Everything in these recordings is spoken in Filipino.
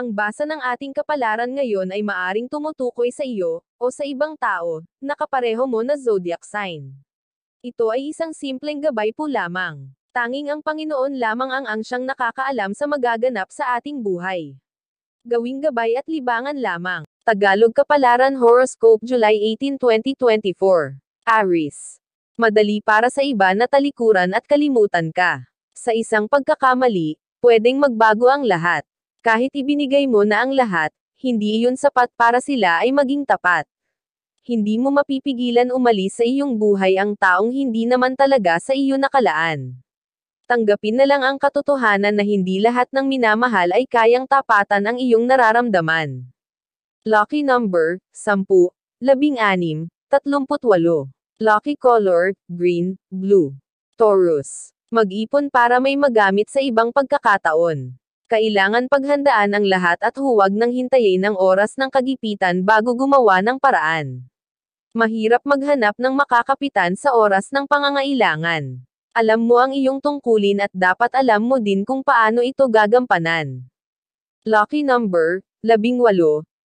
Ang basa ng ating kapalaran ngayon ay maaring tumutukoy sa iyo, o sa ibang tao, na kapareho mo na zodiac sign. Ito ay isang simpleng gabay po lamang. Tanging ang Panginoon lamang ang siyang nakakaalam sa magaganap sa ating buhay. Gawing gabay at libangan lamang. Tagalog Kapalaran Horoscope July 18, 2024. Aries. Madali para sa iba na talikuran at kalimutan ka. Sa isang pagkakamali, pwedeng magbago ang lahat. Kahit ibinigay mo na ang lahat, hindi iyon sapat para sila ay maging tapat. Hindi mo mapipigilan umalis sa iyong buhay ang taong hindi naman talaga sa iyo nakalaan. Tanggapin na lang ang katotohanan na hindi lahat ng minamahal ay kayang tapatan ang iyong nararamdaman. Lucky number, 10, 16, 38. Lucky color, green, blue. Taurus. Mag-ipon para may magamit sa ibang pagkakataon. Kailangan paghandaan ang lahat at huwag nang hintayin ang oras ng kagipitan bago gumawa ng paraan. Mahirap maghanap ng makakapitan sa oras ng pangangailangan. Alam mo ang iyong tungkulin at dapat alam mo din kung paano ito gagampanan. Lucky number, 18,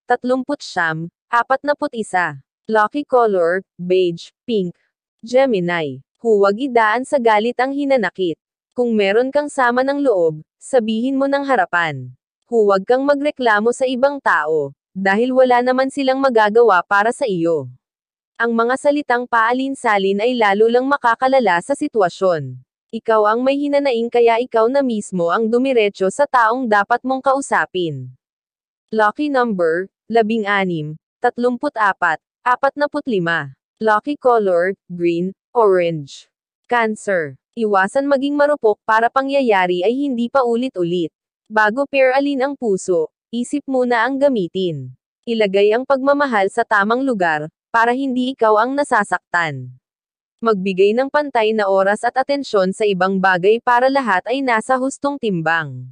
39, 41. Lucky color, beige, pink. Gemini. Huwag idaan sa galit ang hinanakit. Kung meron kang sama ng loob, sabihin mo ng harapan. Huwag kang magreklamo sa ibang tao, dahil wala naman silang magagawa para sa iyo. Ang mga salitang paalinsalin ay lalo lang makakalala sa sitwasyon. Ikaw ang may hinanaing kaya ikaw na mismo ang dumiretso sa taong dapat mong kausapin. Lucky number, 16, 34, 45. Lucky color, green, orange. Cancer. Iwasan maging marupok para pangyayari ay hindi pa ulit-ulit. Bago peralin ang puso, isip muna ang gamitin. Ilagay ang pagmamahal sa tamang lugar, para hindi ikaw ang nasasaktan. Magbigay ng pantay na oras at atensyon sa ibang bagay para lahat ay nasa hustong timbang.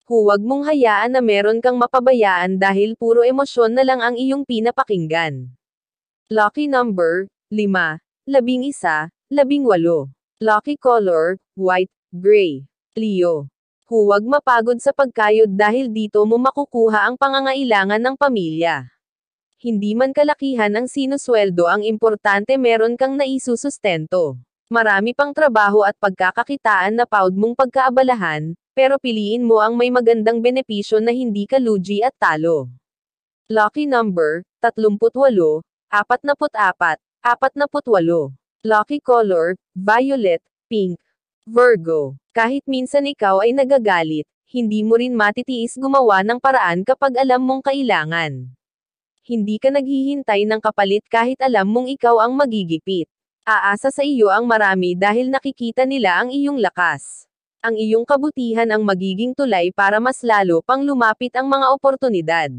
Huwag mong hayaan na meron kang mapabayaan dahil puro emosyon na lang ang iyong pinapakinggan. Lucky number, 5, 11, 18. Lucky color, white, gray. Leo. Huwag mapagod sa pagkayod dahil dito mo makukuha ang pangangailangan ng pamilya. Hindi man kalakihan ang sinusweldo ang importante meron kang naisusustento. Marami pang trabaho at pagkakakitaan na proud mong pagkaabalahan, pero piliin mo ang may magandang benepisyo na hindi ka lugi at talo. Lucky number, 38, 44, 48. Lucky color, violet, pink. Virgo. Kahit minsan ikaw ay nagagalit, hindi mo rin matitiis gumawa ng paraan kapag alam mong kailangan. Hindi ka naghihintay ng kapalit kahit alam mong ikaw ang magigipit. Aasa sa iyo ang marami dahil nakikita nila ang iyong lakas. Ang iyong kabutihan ang magiging tulay para mas lalo pang lumapit ang mga oportunidad.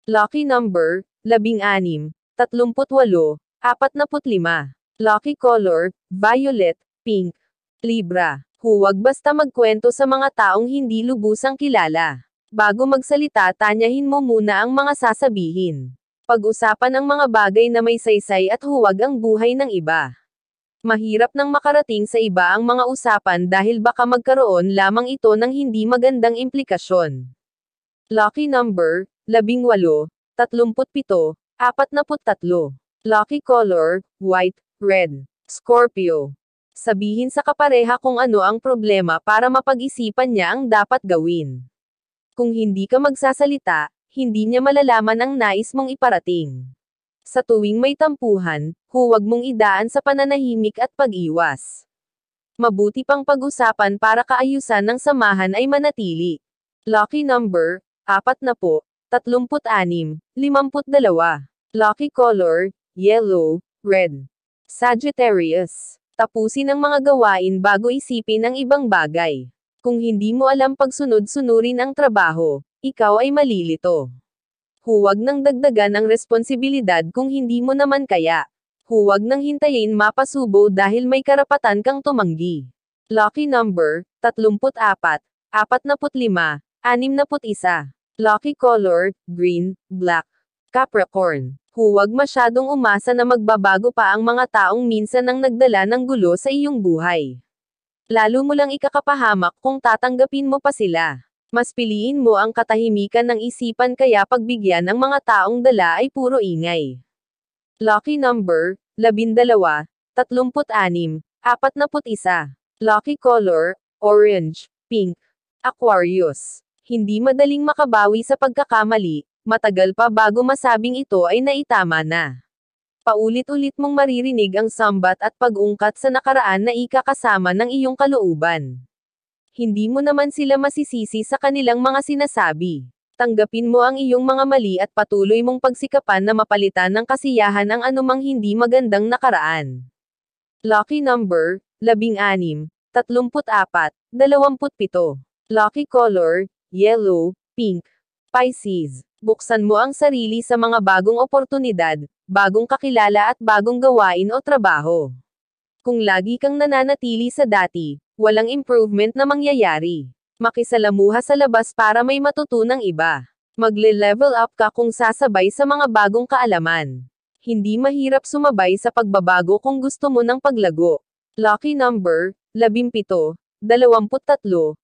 Lucky number, 16, 38, 45. Lucky color, violet, pink. Libra. Huwag basta magkwento sa mga taong hindi lubusang kilala. Bago magsalita tanyahin mo muna ang mga sasabihin. Pag-usapan ang mga bagay na may saysay at huwag ang buhay ng iba. Mahirap nang makarating sa iba ang mga usapan dahil baka magkaroon lamang ito ng hindi magandang implikasyon. Lucky number, 18, 37, 43. Lucky color, white, red. Scorpio. Sabihin sa kapareha kung ano ang problema para mapag-isipan niya ang dapat gawin. Kung hindi ka magsasalita, hindi niya malalaman ang nais mong iparating. Sa tuwing may tampuhan, huwag mong idaan sa pananahimik at pag-iwas. Mabuti pang pag-usapan para kaayusan ng samahan ay manatili. Lucky number, 40, 36, 52. Lucky color, yellow, red. Sagittarius. Tapusin ang mga gawain bago isipin ang ibang bagay. Kung hindi mo alam pagsunod-sunurin ang trabaho, ikaw ay malilito. Huwag nang dagdagan ang responsibilidad kung hindi mo naman kaya. Huwag nang hintayin mapasubo dahil may karapatan kang tumanggi. Lucky number, 34, 45, 61. Lucky color, green, black. Capricorn. Huwag masyadong umasa na magbabago pa ang mga taong minsan ang nagdala ng gulo sa iyong buhay. Lalo mo lang ikakapahamak kung tatanggapin mo pa sila. Mas piliin mo ang katahimikan ng isipan kaya pagbigyan ng mga taong dala ay puro ingay. Lucky number, 12, 36, 41. Lucky color, orange, pink. Aquarius. Hindi madaling makabawi sa pagkakamali, matagal pa bago masabing ito ay naitama na. Paulit-ulit mong maririnig ang sambat at pag-ungkat sa nakaraan na ikakasama ng iyong kalooban. Hindi mo naman sila masisisi sa kanilang mga sinasabi. Tanggapin mo ang iyong mga mali at patuloy mong pagsikapan na mapalitan ng kasiyahan ang anumang hindi magandang nakaraan. Lucky number, 16, 34, 27. Lucky color, yellow, pink. Pisces. Buksan mo ang sarili sa mga bagong oportunidad, bagong kakilala at bagong gawain o trabaho. Kung lagi kang nananatili sa dati, walang improvement na mangyayari. Makisalamuha sa labas para may matutunang iba. Magle-level up ka kung sasabay sa mga bagong kaalaman. Hindi mahirap sumabay sa pagbabago kung gusto mo ng paglago. Lucky number, 17, 23, 12.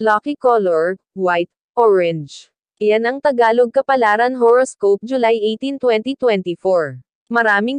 Lucky color, white, orange. Iyan ang Tagalog Kapalaran Horoscope July 18, 2024. Maraming